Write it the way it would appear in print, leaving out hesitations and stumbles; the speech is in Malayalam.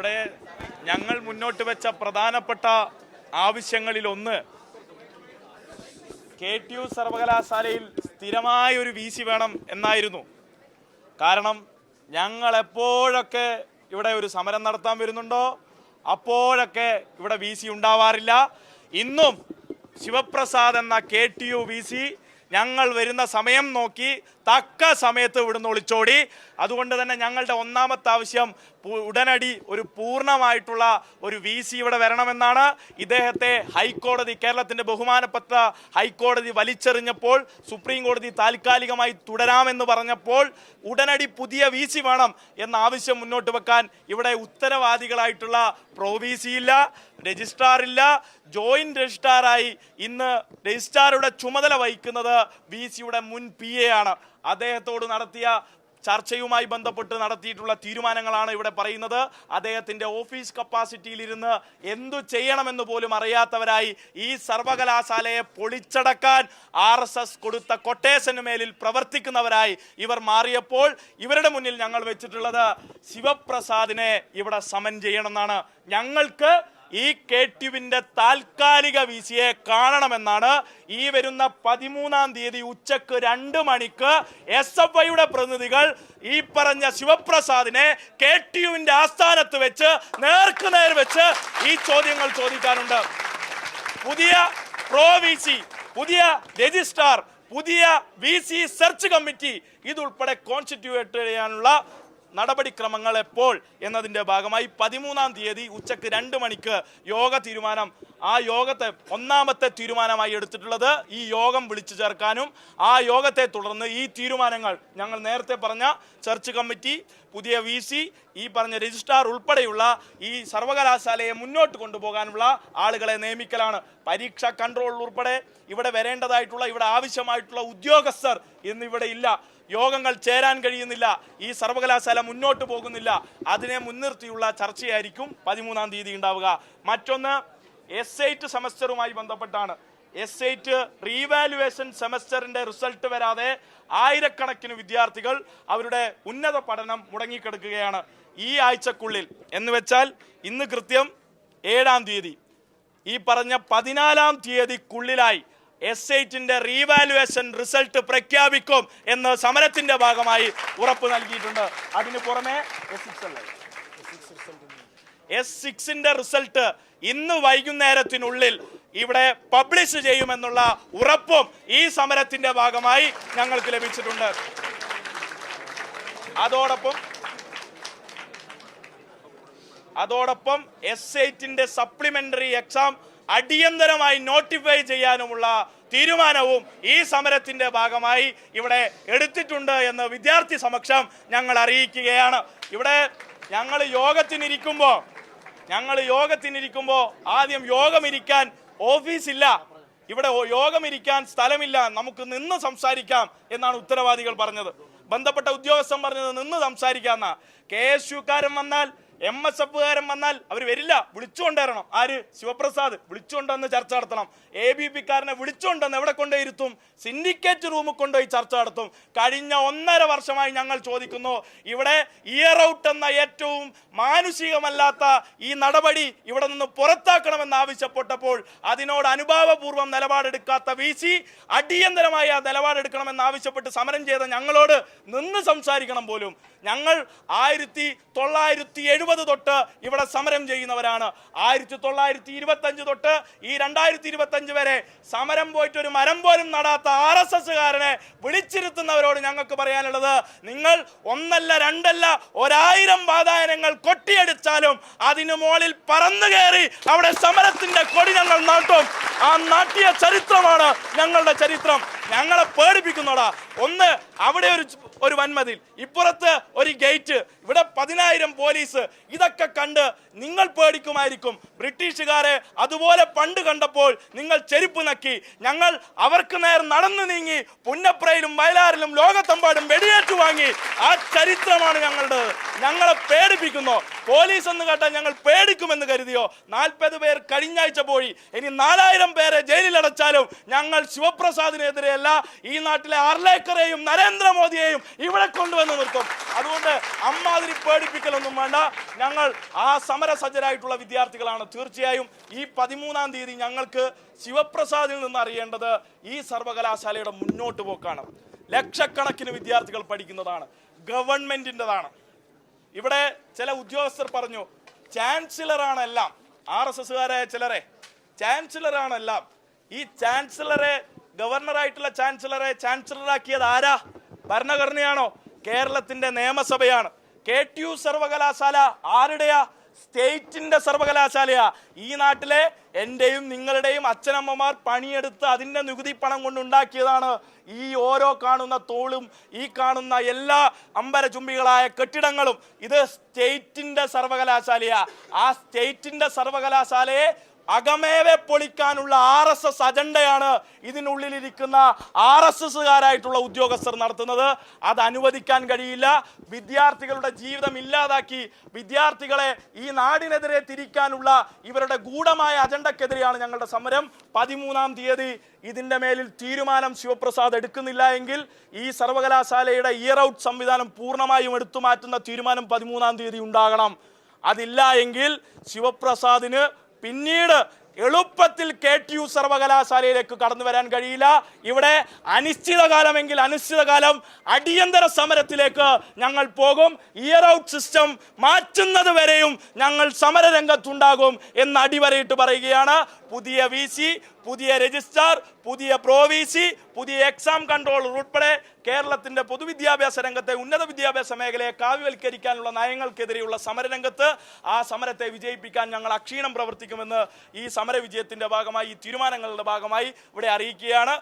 ഇവിടെ ഞങ്ങൾ മുന്നോട്ട് വെച്ച പ്രധാനപ്പെട്ട ആവശ്യങ്ങളിലൊന്ന് KTU സർവകലാശാലയിൽ സ്ഥിരമായ ഒരു VC വേണം എന്നായിരുന്നു. കാരണം ഞങ്ങൾ എപ്പോഴൊക്കെ ഇവിടെ ഒരു സമരം നടത്താൻ വരുന്നുണ്ടോ അപ്പോഴൊക്കെ ഇവിടെ VC ഉണ്ടാവാറില്ല. ഇന്നും ശിവപ്രസാദ് എന്ന KTU VC ഞങ്ങൾ വരുന്ന സമയം നോക്കി തക്ക സമയത്ത് ഇവിടുന്ന് ഒളിച്ചോടി. അതുകൊണ്ട് തന്നെ ഞങ്ങളുടെ ഒന്നാമത്തെ ആവശ്യം ഉടനടി ഒരു പൂർണ്ണമായിട്ടുള്ള ഒരു VC ഇവിടെ വരണമെന്നാണ്. ഇദ്ദേഹത്തെ ഹൈക്കോടതി, കേരളത്തിൻ്റെ ബഹുമാനപ്പെട്ട ഹൈക്കോടതി വലിച്ചെറിഞ്ഞപ്പോൾ, സുപ്രീം കോടതി താൽക്കാലികമായി തുടരാമെന്ന് പറഞ്ഞപ്പോൾ ഉടനടി പുതിയ VC വേണം എന്ന ആവശ്യം മുന്നോട്ട് വെക്കാൻ ഇവിടെ ഉത്തരവാദികളായിട്ടുള്ള പ്രോ VC ഇല്ല, രജിസ്ട്രാർ ഇല്ല. ജോയിന്റ് രജിസ്ട്രാറായി ഇന്ന് രജിസ്ട്രാറുടെ ചുമതല വഹിക്കുന്നത് VCയുടെ മുൻ PA ആണ്. അദ്ദേഹത്തോട് നടത്തിയ ചർച്ചയുമായി ബന്ധപ്പെട്ട് നടത്തിയിട്ടുള്ള തീരുമാനങ്ങളാണ് ഇവിടെ പറയുന്നത്. അദ്ദേഹത്തിൻ്റെ ഓഫീസ് കപ്പാസിറ്റിയിലിരുന്ന് എന്തു ചെയ്യണമെന്ന് പോലും അറിയാത്തവരായി ഈ സർവകലാശാലയെ പൊളിച്ചടക്കാൻ RSS കൊടുത്ത കൊട്ടേഷന് മേലിൽ പ്രവർത്തിക്കുന്നവരായി ഇവർ മാറിയപ്പോൾ ഇവരുടെ മുന്നിൽ ഞങ്ങൾ വെച്ചിട്ടുള്ളത് ശിവപ്രസാദിനെ ഇവിടെ സമൻ ചെയ്യണമെന്നാണ്. ഞങ്ങൾക്ക് ഈ KTUവിൻ്റെ താൽക്കാലിക VCയെ കാണണമെന്നാണ്. ഈ വരുന്ന 13-ാം തീയതി ഉച്ചക്ക് 2 മണിക്ക് SFIയുടെ പ്രതിനിധികൾ ഈ പറഞ്ഞ ശിവപ്രസാദിനെ KTUവിൻ്റെ ആസ്ഥാനത്ത് വെച്ച് നേർക്കുനേർ വെച്ച് ഈ ചോദ്യങ്ങൾ ചോദിക്കാനുണ്ട്. പുതിയ പ്രോ VC, പുതിയ രജിസ്ട്രാർ, പുതിയ VC സെർച്ച് കമ്മിറ്റി ഇതുൾപ്പെടെ കോൺസ്റ്റിറ്റ്യൂട്ട് ചെയ്യാനുള്ള നടപടിക്രമങ്ങൾ എപ്പോൾ എന്നതിൻ്റെ ഭാഗമായി 13-ാം തീയതി ഉച്ചക്ക് 2 മണിക്ക് യോഗ തീരുമാനം, ആ യോഗത്തെ ഒന്നാമത്തെ തീരുമാനമായി എടുത്തിട്ടുള്ളത് ഈ യോഗം വിളിച്ചു ചേർക്കാനും ആ യോഗത്തെ തുടർന്ന് ഈ തീരുമാനങ്ങൾ ഞങ്ങൾ നേരത്തെ പറഞ്ഞ സെർച്ച് കമ്മിറ്റി, പുതിയ VC, ഈ പറഞ്ഞ രജിസ്ട്രാർ ഉൾപ്പെടെയുള്ള ഈ സർവകലാശാലയെ മുന്നോട്ട് കൊണ്ടുപോകാനുള്ള ആളുകളെ നിയമിക്കലാണ്. പരീക്ഷ കൺട്രോൾ ഉൾപ്പെടെ ഇവിടെ വരേണ്ടതായിട്ടുള്ള, ഇവിടെ ആവശ്യമായിട്ടുള്ള ഉദ്യോഗസ്ഥർ ഇന്നിവിടെ ഇല്ല. യോഗങ്ങൾ ചേരാൻ കഴിയുന്നില്ല. ഈ സർവകലാശാല മുന്നോട്ട് പോകുന്നില്ല. അതിനെ മുൻനിർത്തിയുള്ള ചർച്ചയായിരിക്കും 13-ാം തീയതി ഉണ്ടാവുക. മറ്റൊന്ന് S8 സെമസ്റ്ററുമായി ബന്ധപ്പെട്ടാണ്. S8 റീവാലുവേഷൻ സെമസ്റ്ററിൻ്റെ റിസൾട്ട് വരാതെ ആയിരക്കണക്കിന് വിദ്യാർത്ഥികൾ അവരുടെ ഉന്നത പഠനം മുടങ്ങിക്കിടക്കുകയാണ്. ഈ ആഴ്ചക്കുള്ളിൽ എന്ന് വെച്ചാൽ ഇന്ന് കൃത്യം 7-ാം തീയതി, ഈ പറഞ്ഞ 14-ാം തീയതിക്കുള്ളിലായി S8ന്റെ റീവാലുവേഷൻ റിസൾട്ട് പ്രഖ്യാപിക്കും എന്ന് സമരത്തിന്റെ ഭാഗമായി ഉറപ്പ് നൽകിയിട്ടുണ്ട്. അതിന് പുറമെ S6ന്റെ റിസൾട്ട് ഇന്ന് വൈകുന്നേരത്തിനുള്ളിൽ ഇവിടെ പബ്ലിഷ് ചെയ്യുമെന്നുള്ള ഉറപ്പും ഈ സമരത്തിന്റെ ഭാഗമായി ഞങ്ങൾക്ക് ലഭിച്ചിട്ടുണ്ട്. അതോടൊപ്പം S8ന്റെ സപ്ലിമെന്ററി എക്സാം അടിയന്തരമായി നോട്ടിഫൈ ചെയ്യാനുമുള്ള തീരുമാനവും ഈ സമരത്തിന്റെ ഭാഗമായി ഇവിടെ എടുത്തിട്ടുണ്ട് എന്ന് വിദ്യാർത്ഥി സമക്ഷം ഞങ്ങൾ അറിയിക്കുകയാണ്. ഇവിടെ ഞങ്ങൾ യോഗത്തിനിരിക്കുമ്പോൾ ആദ്യം യോഗമിരിക്കാൻ ഓഫീസില്ല, ഇവിടെ യോഗമിരിക്കാൻ സ്ഥലമില്ല, നമുക്ക് നിന്ന് സംസാരിക്കാം എന്നാണ് ഉത്തരവാദികൾ പറഞ്ഞത്. ബന്ധപ്പെട്ട ഉദ്യോഗസ്ഥൻ പറഞ്ഞത് നിന്ന് സംസാരിക്കാമെന്നാ. KSUക്കാരൻ വന്നാൽ, MSFകാരൻ വന്നാൽ അവർ വരില്ല, വിളിച്ചുകൊണ്ടുവരണം. ആര്? ശിവപ്രസാദ് വിളിച്ചുകൊണ്ടുവന്ന് ചർച്ച നടത്തണം. ABPക്കാരനെ വിളിച്ചുകൊണ്ടുവന്ന് എവിടെ കൊണ്ടുപോയിരുത്തും? സിൻഡിക്കേറ്റ് റൂമിൽ കൊണ്ടുപോയി ചർച്ച നടത്തും. കഴിഞ്ഞ 1.5 വർഷമായി ഞങ്ങൾ ചോദിക്കുന്നു, ഇവിടെ ഇയർ ഔട്ട് എന്ന ഏറ്റവും മാനുഷികമല്ലാത്ത ഈ നടപടി ഇവിടെ നിന്ന് പുറത്താക്കണമെന്ന് ആവശ്യപ്പെട്ടപ്പോൾ അതിനോട് അനുഭാവപൂർവ്വം നിലപാടെടുക്കാത്ത VC അടിയന്തരമായ നിലപാടെടുക്കണമെന്ന് ആവശ്യപ്പെട്ട് സമരം ചെയ്ത ഞങ്ങളോട് നിന്ന് സംസാരിക്കണം പോലും. ഞങ്ങൾ 1970 തൊട്ട് ഇവിടെ സമരം ചെയ്യുന്നവരാണ്. 1925 തൊട്ട് ഈ 2025 വരെ സമരം പോയിട്ട് ഒരു മരം പോലും നടാത്ത RSSകാരനെ വിളിച്ചിരുത്തുന്നവരോട് ഞങ്ങൾക്ക് പറയാനുള്ളത്, നിങ്ങൾ 1 അല്ല 2 അല്ല 1000 വാതായനങ്ങൾ കൊട്ടിയടിച്ചാലും അതിനു മുകളിൽ പറന്നു കയറി അവിടെ സമരത്തിന്റെ കൊടി ഞങ്ങൾ നാട്ടും. ആ നാട്ടിയ ചരിത്രമാണ് ഞങ്ങളുടെ ചരിത്രം. ഞങ്ങളെ പേടിപ്പിക്കുന്നോടാ. ഒന്ന് അവിടെ ഒരു വൻമതിൽ, ഇപ്പുറത്ത് ഒരു ഗേറ്റ്, ഇവിടെ 10,000 പോലീസ്. ഇതൊക്കെ കണ്ട് നിങ്ങൾ പേടിക്കുമായിരിക്കും. ബ്രിട്ടീഷുകാരെ അതുപോലെ പണ്ട് കണ്ടപ്പോൾ നിങ്ങൾ ചെരുപ്പ് നക്കി. ഞങ്ങൾ അവർക്ക് നേർ നടന്നു നീങ്ങി പുന്നപ്രയിലും വയലാറിലും ലോകത്തെമ്പാടും വെടിയേറ്റു വാങ്ങി. ആ ചരിത്രമാണ് ഞങ്ങളുടെ. ഞങ്ങളെ പേടിപ്പിക്കുന്നോ? പോലീസ് എന്ന് കേട്ടാൽ ഞങ്ങൾ പേടിക്കുമെന്ന് കരുതിയോ? 40 പേർ കഴിഞ്ഞ ആഴ്ച പോയി. ഇനി 4000 പേരെ ജയിലിലടച്ചാലും ഞങ്ങൾ ശിവപ്രസാദിനെതിരെയല്ല, ഈ നാട്ടിലെ അർലേക്കറെയും നരേന്ദ്രമോദിയെയും ഇവിടെ കൊണ്ടുവന്ന് നിർത്തും. അതുകൊണ്ട് അമ്മാതിരി പേടിപ്പിക്കലൊന്നും വേണ്ട. ഞങ്ങൾ ആ സമരസജ്ജരായിട്ടുള്ള വിദ്യാർത്ഥികളാണ്. തീർച്ചയായും ഈ 13-ാം തീയതി ഞങ്ങൾക്ക് ശിവപ്രസാദിൽ നിന്ന് അറിയേണ്ടത് ഈ സർവകലാശാലയുടെ മുന്നോട്ട് പോക്കാണ്. ലക്ഷക്കണക്കിന് വിദ്യാർത്ഥികൾ പഠിക്കുന്നതാണ്, ഗവൺമെന്റിൻ്റെതാണ്. ഇവിടെ ചില ഉദ്യോഗസ്ഥർ പറഞ്ഞു ചാൻസലറാണ് എല്ലാം, RSSകാരായ ചിലരെ ചാൻസലറാണ് എല്ലാം. ഈ ചാൻസലറെ, ഗവർണറായിട്ടുള്ള ചാൻസലറെ ചാൻസലറാക്കിയത് ആരാ? ഭരണഘടനയാണോ? കേരളത്തിന്റെ നിയമസഭയാണ്. KTU സർവകലാശാല ആരുടെയാ? സ്റ്റേറ്റിന്റെ സർവകലാശാലയാ. ഈ നാട്ടിലെ എന്റെയും നിങ്ങളുടെയും അച്ഛനമ്മമാർ പണിയെടുത്ത് അതിന്റെ നികുതി പണം കൊണ്ടുണ്ടാക്കിയതാണ് ഈ ഓരോ കാണുന്ന തോളും ഈ കാണുന്ന എല്ലാ അമ്പരചുംബികളായ കെട്ടിടങ്ങളും. ഇത് സ്റ്റേറ്റിന്റെ സർവകലാശാലയാ. ആ സ്റ്റേറ്റിന്റെ സർവകലാശാലയെ അകമേവെ പൊളിക്കാനുള്ള RSS അജണ്ടയാണ് ഇതിനുള്ളിലിരിക്കുന്ന RSSകാരായിട്ടുള്ള ഉദ്യോഗസ്ഥർ നടത്തുന്നത്. അത് അനുവദിക്കാൻ കഴിയില്ല. വിദ്യാർത്ഥികളുടെ ജീവിതം ഇല്ലാതാക്കി വിദ്യാർത്ഥികളെ ഈ നാടിനെതിരെ തിരിക്കാനുള്ള ഇവരുടെ ഗൂഢമായ അജണ്ടക്കെതിരെയാണ് ഞങ്ങളുടെ സമരം. 13-ാം തീയതി ഇതിന്റെ മേലിൽ തീരുമാനം ശിവപ്രസാദ് എടുക്കുന്നില്ല എങ്കിൽ ഈ സർവകലാശാലയുടെ ഇയർ ഔട്ട് സംവിധാനം പൂർണ്ണമായും എടുത്തു മാറ്റുന്ന തീരുമാനം 13-ാം തീയതി ഉണ്ടാകണം. അതില്ല എങ്കിൽ ശിവപ്രസാദിന് പിന്നീട് എളുപ്പത്തിൽ KTU സർവകലാശാലയിലേക്ക് കടന്നു വരാൻ കഴിയില്ല. ഇവിടെ അനിശ്ചിതകാലമെങ്കിൽ അനിശ്ചിതകാലം അടിയന്തര സമരത്തിലേക്ക് ഞങ്ങൾ പോകും. ഇയർ ഔട്ട് സിസ്റ്റം മാറ്റുന്നത് വരെയും ഞങ്ങൾ സമരരംഗത്തുണ്ടാകും എന്ന് അടിവരയിട്ട് പറയുകയാണ്. പുതിയ VC, പുതിയ രജിസ്ട്രാർ, പുതിയ ProVC, പുതിയ എക്സാം കൺട്രോളർ ഉൾപ്പെടെ കേരളത്തിന്റെ പൊതുവിദ്യാഭ്യാസ രംഗത്തെ, ഉന്നത വിദ്യാഭ്യാസ മേഖലയെ കാവ്യവൽക്കരിക്കാനുള്ള നയങ്ങൾക്കെതിരെയുള്ള സമരരംഗത്ത് ആ സമരത്തെ വിജയിപ്പിക്കാൻ ഞങ്ങൾ അക്ഷീണം പ്രവർത്തിക്കുമെന്ന് ഈ സമര വിജയത്തിന്റെ ഭാഗമായി, ഈ തീരുമാനങ്ങളുടെ ഭാഗമായി ഇവിടെ അറിയിക്കുകയാണ്.